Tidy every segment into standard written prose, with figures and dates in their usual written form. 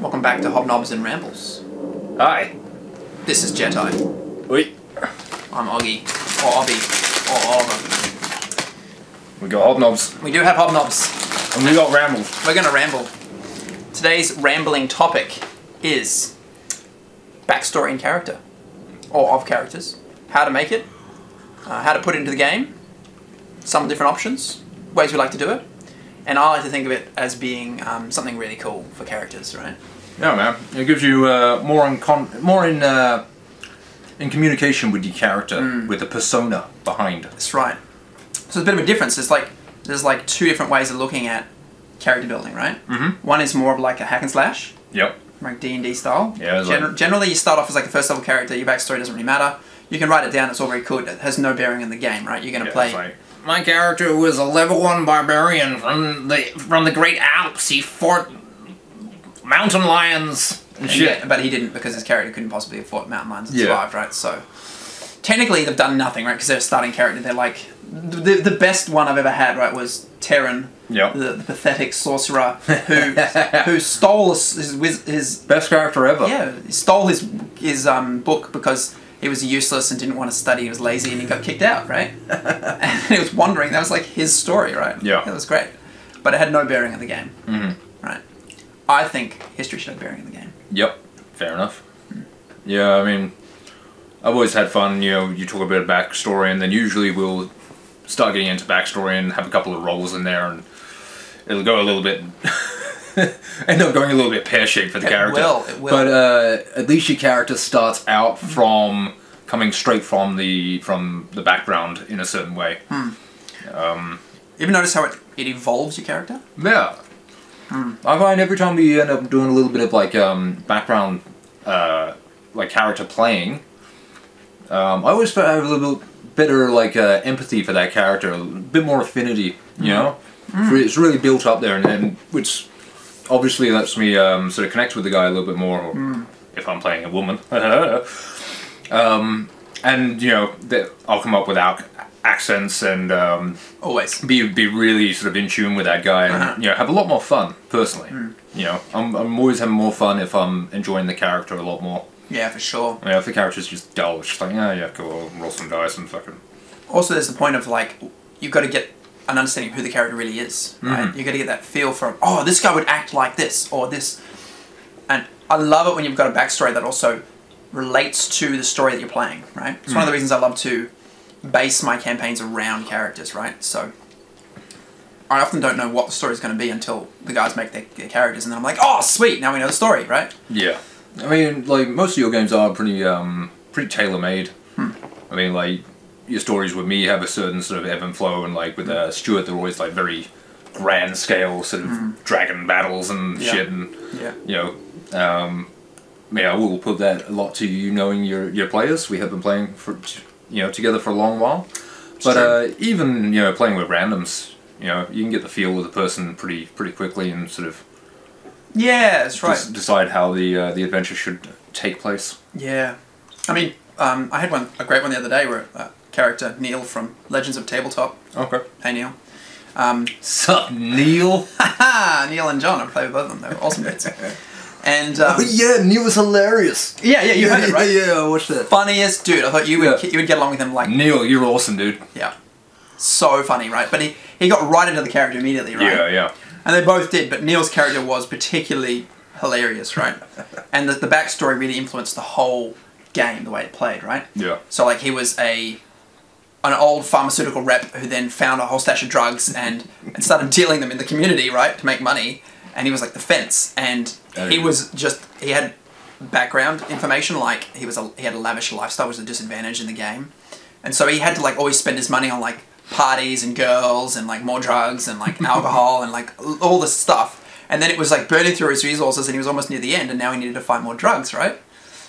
Welcome back to Hobnobs and Rambles. Hi. This is Jedi. Wait. I'm Oggy, or Obby, or Oliver. We got hobnobs. We do have hobnobs. And we got rambles. We're gonna ramble. Today's rambling topic is backstory and character, or of characters. How to make it, how to put it into the game, some different options, ways we like to do it. And I like to think of it as being something really cool for characters, right? Yeah, man. It gives you more in communication with your character, with the persona behind. That's right. So there's a bit of a difference. There's like two different ways of looking at character building, right? Mm-hmm. One is more of like a hack and slash. Yep. Like D&D style. Yeah. Generally, you start off as like a first level character. Your backstory doesn't really matter. You can write it down. It's all very cool. It has no bearing in the game, right? You're going to play. My character was a level 1 barbarian from the Great Alps. He fought mountain lions and shit. Yeah, but he didn't, because his character couldn't possibly have fought mountain lions and survived, right? So technically they've done nothing, right? Because they're a starting character. They're like the best one I've ever had, right? Was Terran, the pathetic sorcerer who stole his best character ever. Yeah, he stole his book because he was useless and didn't want to study. He was lazy and he got kicked out, right? And he was wandering. That was like his story, right? Yeah. It was great. But it had no bearing in the game. Mm-hmm. Right. I think history should have bearing in the game. Yep. Fair enough. Yeah, I mean, I've always had fun, you talk a bit of backstory and then usually we'll start getting into backstory and have a couple of roles in there and it'll go a little bit... end up going a little bit pear-shaped for the character. It will. But at least your character starts out from coming straight from the background in a certain way. You ever notice how it evolves your character? Yeah. I find every time we end up doing a little bit of like background, like character playing, I always have a little bit better like empathy for that character, a bit more affinity, you know. It's really built up there, and which obviously lets me sort of connect with the guy a little bit more, or if I'm playing a woman. And I'll come up with accents and always be really sort of in tune with that guy, and have a lot more fun personally. I'm always having more fun if I'm enjoying the character a lot more. Yeah, for sure. Yeah, if the character's just dull, it's just like, yeah, cool, I'll roll some dice and fucking... Also, there's the point of, like, you've got to get an understanding of who the character really is, right? You've got to get that feel from, oh, this guy would act like this, or this. And I love it when you've got a backstory that also relates to the story that you're playing, right? It's one of the reasons I love to base my campaigns around characters, right? So I often don't know what the story's going to be until the guys make their characters, and then I'm like, oh, sweet, now we know the story, right? Yeah. I mean, like, most of your games are pretty tailor-made. I mean, like, your stories with me have a certain sort of ebb and flow, and like with Stuart, they're always like very grand scale sort of dragon battles and shit, and I will put that a lot to you knowing your players. We have been playing for together for a long while, but even playing with randoms, you can get the feel of the person pretty quickly and sort of that's right. Decide how the adventure should take place. Yeah, I mean, I had a great one the other day where character Neil from Legends of Tabletop. Okay. Hey Neil. Sup, Neil? Haha, Neil and John. I played with both of them. They were awesome dudes. And Neil was hilarious. Yeah, you heard it, right? Yeah, I watched that. Funniest dude. I thought you would get along with him like Neil. You're awesome, dude. Yeah, so funny, right? But he got right into the character immediately, right? Yeah. And they both did, but Neil's character was particularly hilarious, right? And the backstory really influenced the whole game, the way it played, right? Yeah. So like he was an old pharmaceutical rep who then found a whole stash of drugs and started dealing them in the community, right, to make money. And he was like the fence, and he had background information, like he had a lavish lifestyle, was a disadvantage in the game, and so he had to like always spend his money on like parties and girls and like more drugs and like alcohol and like all this stuff. And then it was like burning through his resources, and he was almost near the end, and now he needed to find more drugs, right?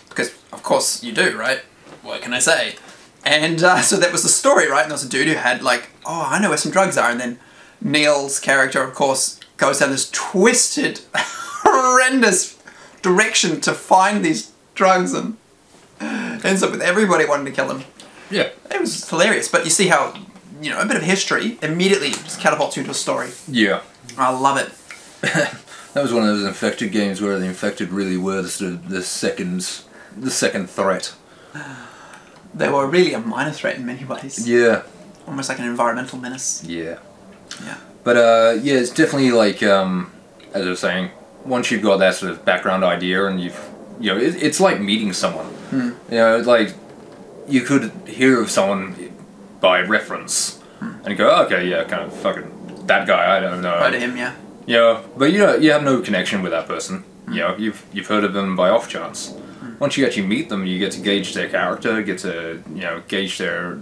Because of course you do, right? What can I say? And so that was the story, right? And there was a dude who had like, oh, I know where some drugs are. And then Neil's character, of course, goes down this twisted, horrendous direction to find these drugs and ends up with everybody wanting to kill him. Yeah. It was hilarious. But you see how, a bit of history immediately just catapults you into a story. Yeah. I love it. That was one of those infected games where the infected really were the sort of the second threat. They were really a minor threat in many ways. Yeah. Almost like an environmental menace. Yeah. Yeah. But yeah, it's definitely like as I was saying, once you've got that sort of background idea and it's like meeting someone. You know, like you could hear of someone by reference and go, oh, okay, yeah, kind of fucking that guy. I don't know. Right to him, yeah. Yeah, but you have no connection with that person. You know, you've heard of them by off chance. Once you actually meet them, you get to gauge their character, get to gauge their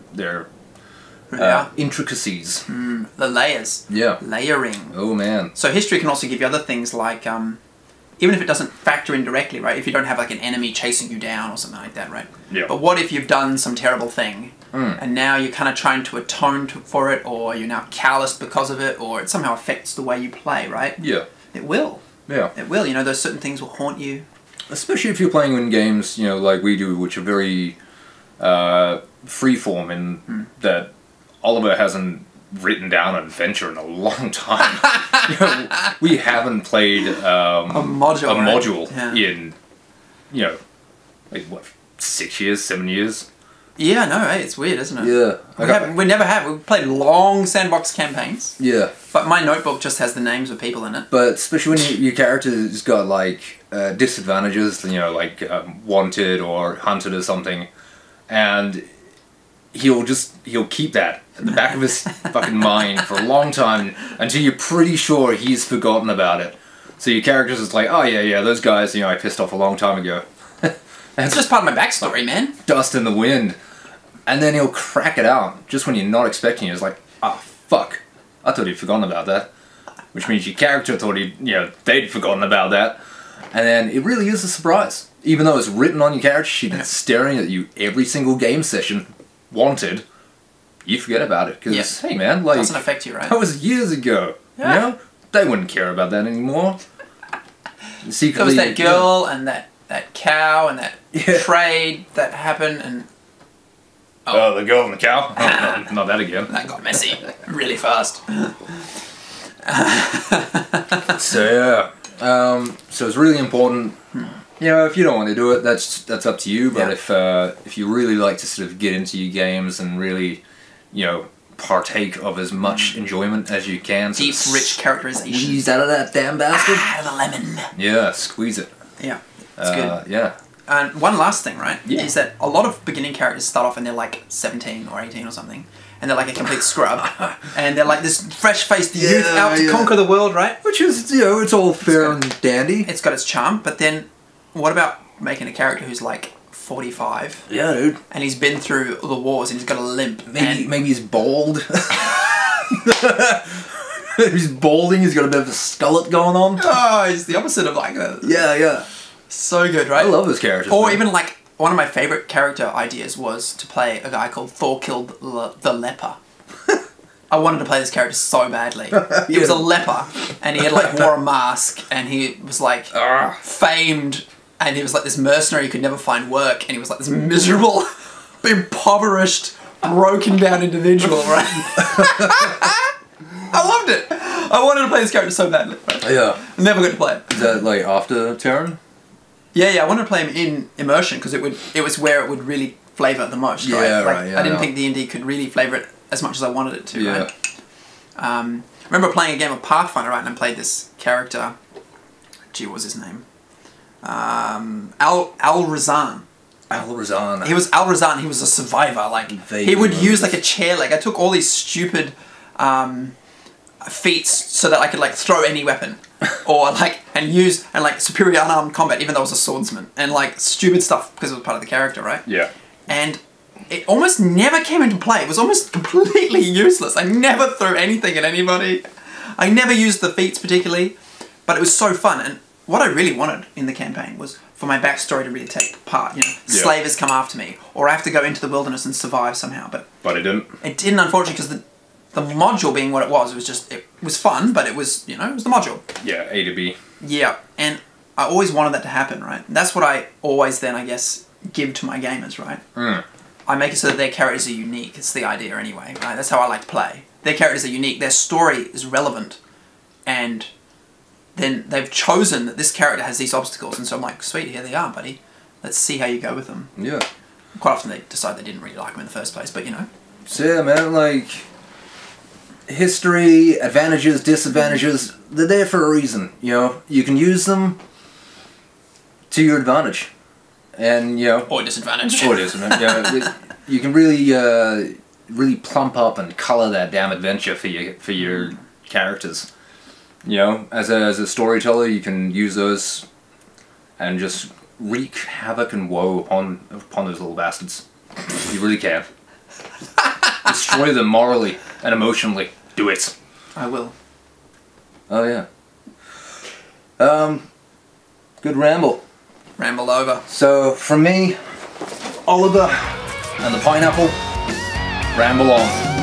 intricacies. The layers. Yeah. Layering. Oh man. So history can also give you other things like, even if it doesn't factor in directly, right? If you don't have like an enemy chasing you down or something like that, right? Yeah. But what if you've done some terrible thing and now you're kind of trying to atone for it, or you're now calloused because of it, or it somehow affects the way you play, right? Yeah. It will. Yeah. It will. You know, those certain things will haunt you. Especially if you're playing in games, like we do, which are very freeform in that Oliver hasn't written down an adventure in a long time. We haven't played a module in, like what, 6 years, 7 years? Yeah, no, hey, it's weird, isn't it? Yeah. We never have. We've played long sandbox campaigns. Yeah. But my notebook just has the names of people in it. But especially when your character's got like disadvantages, like wanted or hunted or something, and he'll keep that at the back of his fucking mind for a long time until you're pretty sure he's forgotten about it. So your character's just like, oh yeah, those guys, I pissed off a long time ago. It's just part of my backstory, man. Dust in the wind. And then he'll crack it out just when you're not expecting it. It's like, ah, fuck. I thought he'd forgotten about that. Which means your character thought they'd forgotten about that. And then it really is a surprise. Even though it's written on your character sheet, it's staring at you every single game session, wanted, you forget about it. Because, hey man, like... doesn't affect you, right? That was years ago. Yeah. They wouldn't care about that anymore. Secretly, there was that girl and that cow and that trade that happened and... Oh, the girl and the cow? Oh, not that again. That got messy really fast. So yeah, so it's really important. If you don't want to do it, that's up to you. But if you really like to sort of get into your games and really, partake of as much enjoyment as you can, deep, rich characterization. Squeeze out of that damn bastard. Out of the lemon. Yeah, squeeze it. Yeah, it's good. Yeah. And one last thing, right, is that a lot of beginning characters start off and they're like 17 or 18 or something, and they're like a complete scrub, and they're like this fresh-faced youth out to conquer the world, right? Which is, it's all fair and dandy. It's got its charm, but then what about making a character who's like 45? Yeah, dude. And he's been through the wars and he's got a limp. Maybe he's bald. He's balding, he's got a bit of a skullet going on. Oh, he's the opposite of like that. Yeah. So good, right? I love his characters. Or even like, one of my favourite character ideas was to play a guy called Thor Killed the Leper. I wanted to play this character so badly. He was a leper, and he had like wore a mask, and he was like famed, and he was like this mercenary who could never find work, and he was like this miserable, impoverished, broken down individual, right? I loved it. I wanted to play this character so badly. Right? Yeah. Never got to play it. Is that like after Terran? Yeah. I wanted to play him in Immersion because it was where it would really flavour the most, right? Yeah, like, right. Yeah, I didn't think D&D could really flavour it as much as I wanted it to. Yeah. Right? I remember playing a game of Pathfinder, right, and I played this character. Gee, what was his name? Al-Razan. Al-Razan. He was Al-Razan. He was a survivor. Like he would use like a chair. Like I took all these stupid feats so that I could like throw any weapon, or like use superior unarmed combat, even though I was a swordsman, and like stupid stuff because it was part of the character, right? Yeah. And it almost never came into play. It was almost completely useless. I never threw anything at anybody. I never used the feats particularly, but it was so fun. And what I really wanted in the campaign was for my backstory to really take part. Slavers come after me, or I have to go into the wilderness and survive somehow. But it didn't. It didn't, unfortunately, because the module being what it was was fun, but it was it was the module. Yeah, A to B. Yeah, and I always wanted that to happen, right? And that's what I always then, I guess, give to my gamers, right? I make it so that their characters are unique. It's the idea anyway, right? That's how I like to play. Their characters are unique. Their story is relevant, and then they've chosen that this character has these obstacles, and so I'm like, sweet, here they are, buddy. Let's see how you go with them. Yeah. Quite often they decide they didn't really like them in the first place, but you know. So yeah, man, like, history, advantages, disadvantages, they're there for a reason, you know. You can use them to your advantage. And, you know... Or disadvantage. Or disadvantage, yeah. You can really, really plump up and colour that damn adventure for your characters. You know, as a storyteller, you can use those and just wreak havoc and woe upon those little bastards. You really can. Destroy them morally and emotionally. Do it. I will. Oh yeah. Good ramble. Ramble over. So from me, Oliver, and the pineapple, ramble on.